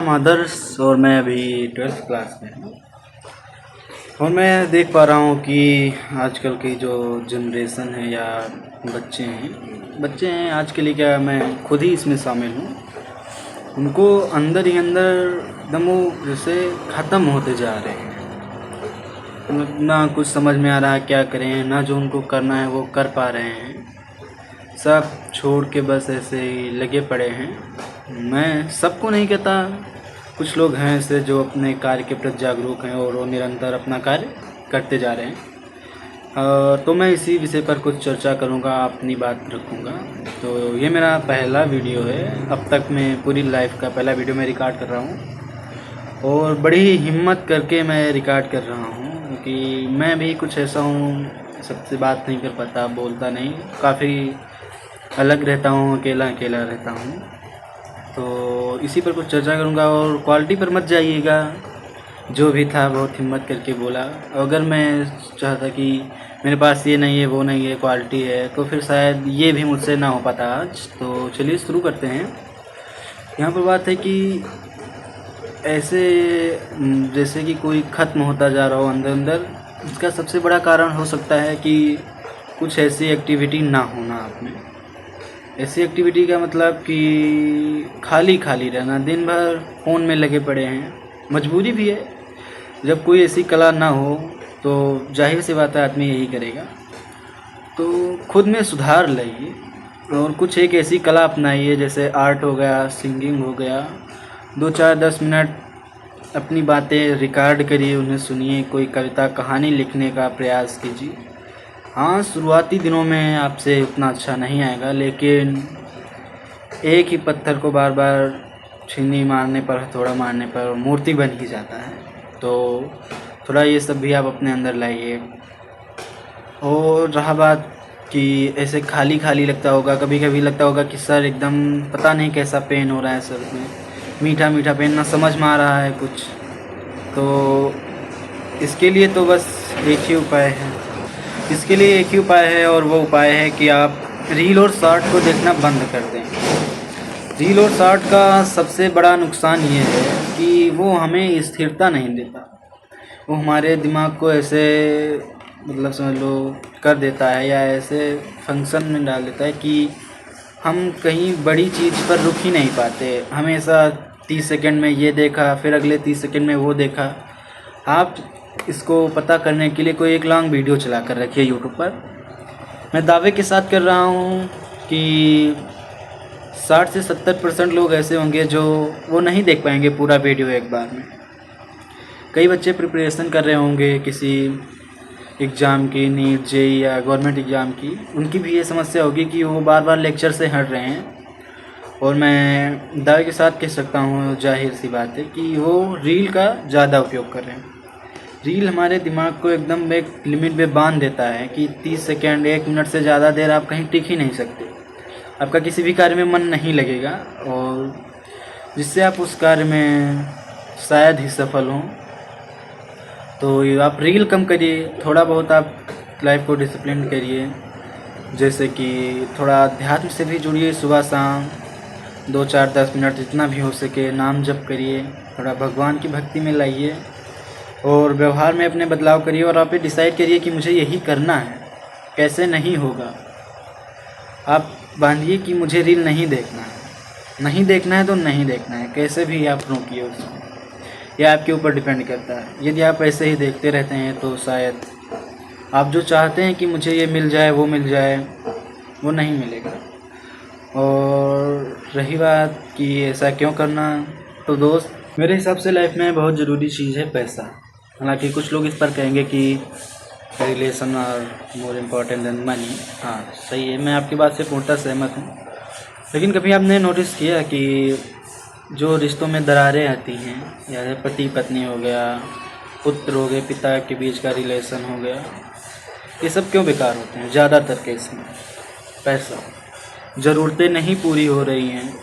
आदर्श और मैं अभी 12th क्लास में हूँ और मैं देख पा रहा हूँ कि आजकल की जो जनरेशन है या बच्चे हैं आज के लिए, क्या मैं खुद ही इसमें शामिल हूँ, उनको अंदर ही अंदर एकदम वो जैसे ख़त्म होते जा रहे हैं। ना कुछ समझ में आ रहा है क्या करें, ना जो उनको करना है वो कर पा रहे हैं, सब छोड़ के बस ऐसे ही लगे पड़े हैं। मैं सबको नहीं कहता, कुछ लोग हैं ऐसे जो अपने कार्य के प्रति जागरूक हैं और वो निरंतर अपना कार्य करते जा रहे हैं। तो मैं इसी विषय पर कुछ चर्चा करूंगा, अपनी बात रखूंगा। तो ये मेरा पहला वीडियो है, अब तक मैं पूरी लाइफ का पहला वीडियो मैं रिकॉर्ड कर रहा हूँ और बड़ी हिम्मत करके मैं रिकॉर्ड कर रहा हूँ, क्योंकि मैं भी कुछ ऐसा हूँ, सबसे बात नहीं कर पाता, बोलता नहीं, काफ़ी अलग रहता हूँ, अकेला अकेला रहता हूँ। तो इसी पर कुछ चर्चा करूँगा और क्वालिटी पर मत जाइएगा। जो भी था बहुत हिम्मत करके बोला। अगर मैं चाहता कि मेरे पास ये नहीं है वो नहीं है, क्वालिटी है, तो फिर शायद ये भी मुझसे ना हो पाता आज। तो चलिए शुरू करते हैं। यहाँ पर बात है कि ऐसे जैसे कि कोई ख़त्म होता जा रहा हो अंदर अंदर, इसका सबसे बड़ा कारण हो सकता है कि कुछ ऐसी एक्टिविटी ना होना आप में। ऐसी एक्टिविटी का मतलब कि खाली खाली रहना, दिन भर फ़ोन में लगे पड़े हैं। मजबूरी भी है, जब कोई ऐसी कला ना हो तो जाहिर सी बात है आदमी यही करेगा। तो खुद में सुधार लाइए और कुछ एक ऐसी कला अपनाइए, जैसे आर्ट हो गया, सिंगिंग हो गया। 2-4-10 मिनट अपनी बातें रिकॉर्ड करिए, उन्हें सुनिए, कोई कविता कहानी लिखने का प्रयास कीजिए। हाँ, शुरुआती दिनों में आपसे उतना अच्छा नहीं आएगा, लेकिन एक ही पत्थर को बार बार छीनी मारने पर, हथौड़ा मारने पर मूर्ति बन ही जाता है। तो थोड़ा ये सब भी आप अपने अंदर लाइए। और रहा बात कि ऐसे खाली खाली लगता होगा, कभी कभी लगता होगा कि सर एकदम पता नहीं कैसा पेन हो रहा है सर में, मीठा मीठा पेन, ना समझ में आ रहा है कुछ। तो इसके लिए तो बस एक ही उपाय है, और वो उपाय है कि आप रील और शॉर्ट को देखना बंद कर दें। रील और शॉर्ट का सबसे बड़ा नुकसान ये है कि वो हमें स्थिरता नहीं देता। वो हमारे दिमाग को ऐसे, मतलब समझ लो, कर देता है या ऐसे फंक्शन में डाल देता है कि हम कहीं बड़ी चीज़ पर रुक ही नहीं पाते। हमेशा 30 सेकंड में ये देखा, फिर अगले 30 सेकंड में वो देखा। आप इसको पता करने के लिए कोई एक लॉन्ग वीडियो चला कर रखिए यूट्यूब पर। मैं दावे के साथ कर रहा हूँ कि 60 से 70% लोग ऐसे होंगे जो वो नहीं देख पाएंगे पूरा वीडियो एक बार में। कई बच्चे प्रिपरेशन कर रहे होंगे किसी एग्ज़ाम की, नीट, जेईई या गवर्नमेंट एग्ज़ाम की, उनकी भी ये समस्या होगी कि वो बार बार लेक्चर से हट रहे हैं। और मैं दावे के साथ कह सकता हूँ, जाहिर सी बात है, कि वो रील का ज़्यादा उपयोग कर रहे हैं। रील हमारे दिमाग को एकदम एक लिमिट में बांध देता है कि 30 सेकंड, 1 मिनट से ज़्यादा देर आप कहीं टिक ही नहीं सकते। आपका किसी भी कार्य में मन नहीं लगेगा और जिससे आप उस कार्य में शायद ही सफल हों। तो आप रील कम करिए, थोड़ा बहुत आप लाइफ को डिसिप्लिन करिए, जैसे कि थोड़ा अध्यात्म से भी जुड़िए। सुबह शाम 2-4-10 मिनट जितना भी हो सके नाम जप करिए, थोड़ा भगवान की भक्ति में लाइए और व्यवहार में अपने बदलाव करिए। और आप ये डिसाइड करिए कि मुझे यही करना है, कैसे नहीं होगा। आप बांधिए कि मुझे रील नहीं देखना है, नहीं देखना है तो नहीं देखना है, कैसे भी आप रोकिए उसको। यह आपके ऊपर डिपेंड करता है। यदि आप ऐसे ही देखते रहते हैं तो शायद आप जो चाहते हैं कि मुझे ये मिल जाए, वो मिल जाए, वो नहीं मिलेगा। और रही बात कि ऐसा क्यों करना, तो दोस्त, मेरे हिसाब से लाइफ में बहुत ज़रूरी चीज़ है पैसा। हालांकि कुछ लोग इस पर कहेंगे कि relation are more important than money. हाँ, सही है, मैं आपकी बात से पूर्णतः सहमत हूँ। लेकिन कभी आपने नोटिस किया कि जो रिश्तों में दरारें आती हैं, या पति पत्नी हो गया, पुत्र हो गए, पिता के बीच का रिलेशन हो गया, ये सब क्यों बेकार होते हैं? ज़्यादातर केस में पैसा, ज़रूरतें नहीं पूरी हो रही हैं।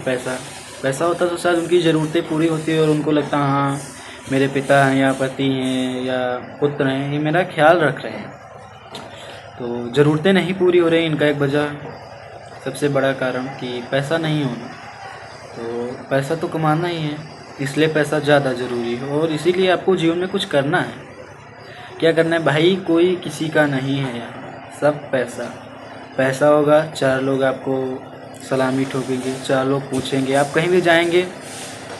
पैसा होता तो शायद उनकी ज़रूरतें पूरी होती और उनको लगता हाँ मेरे पिता हैं या पति हैं या पुत्र हैं, ये मेरा ख्याल रख रहे हैं। तो ज़रूरतें नहीं पूरी हो रही, इनका एक वजह, सबसे बड़ा कारण कि पैसा नहीं होना। तो पैसा तो कमाना ही है, इसलिए पैसा ज़्यादा ज़रूरी है और इसीलिए आपको जीवन में कुछ करना है। क्या करना है भाई, कोई किसी का नहीं है यहाँ, सब पैसा होगा। 4 लोग आपको सलामी ठोकेंगे, 4 लोग पूछेंगे। आप कहीं भी जाएंगे,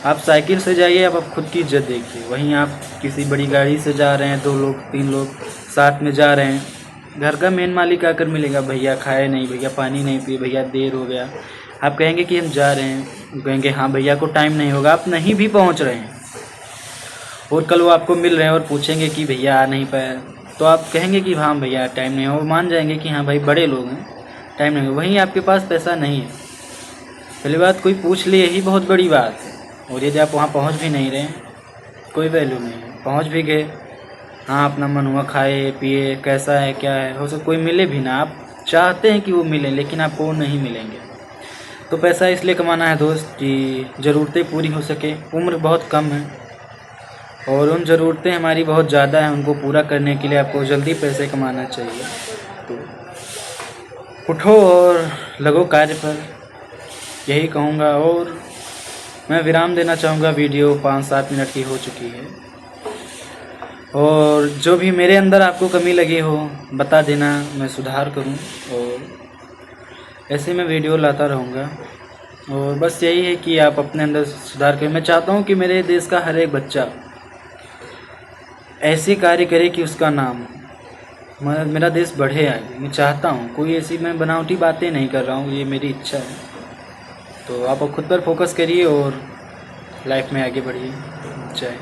आप साइकिल से जाइए, आप खुद की इज्जत देखिए। वहीं आप किसी बड़ी गाड़ी से जा रहे हैं, 2 लोग 3 लोग साथ में जा रहे हैं, घर का मेन मालिक आकर मिलेगा, भैया खाए नहीं, भैया पानी नहीं पिए, भैया देर हो गया। आप कहेंगे कि हम जा रहे हैं, कहेंगे हाँ भैया को टाइम नहीं होगा, आप नहीं भी पहुंच रहे हैं और कल वो आपको मिल रहे हैं और पूछेंगे कि भैया आ नहीं पाया, तो आप कहेंगे कि हाँ भैया टाइम नहीं हो, मान जाएंगे कि हाँ भाई बड़े लोग हैं, टाइम नहीं हो। वहीं आपके पास पैसा नहीं है, पहली बात कोई पूछ ले यही बहुत बड़ी बात है। और यदि आप वहाँ पहुँच भी नहीं रहे, कोई वैल्यू नहीं है। पहुँच भी गए, हाँ अपना मन हुआ खाए पिए, कैसा है क्या है, हो सकता कोई मिले भी ना, आप चाहते हैं कि वो मिले लेकिन आपको वो नहीं मिलेंगे। तो पैसा इसलिए कमाना है दोस्त कि ज़रूरतें पूरी हो सके। उम्र बहुत कम है और उन ज़रूरतें हमारी बहुत ज़्यादा हैं, उनको पूरा करने के लिए आपको जल्दी पैसे कमाना चाहिए। तो उठो और लगो कार्य पर, यही कहूँगा। और मैं विराम देना चाहूँगा, वीडियो 5-7 मिनट की हो चुकी है। और जो भी मेरे अंदर आपको कमी लगी हो बता देना, मैं सुधार करूँ और ऐसे मैं वीडियो लाता रहूँगा। और बस यही है कि आप अपने अंदर सुधार करें। मैं चाहता हूँ कि मेरे देश का हर एक बच्चा ऐसे कार्य करे कि उसका नाम मेरा देश बढ़े आगे। मैं चाहता हूँ, कोई ऐसी मैं बनावटी बातें नहीं कर रहा हूँ, ये मेरी इच्छा है। तो आप खुद पर फोकस करिए और लाइफ में आगे बढ़िए। जय।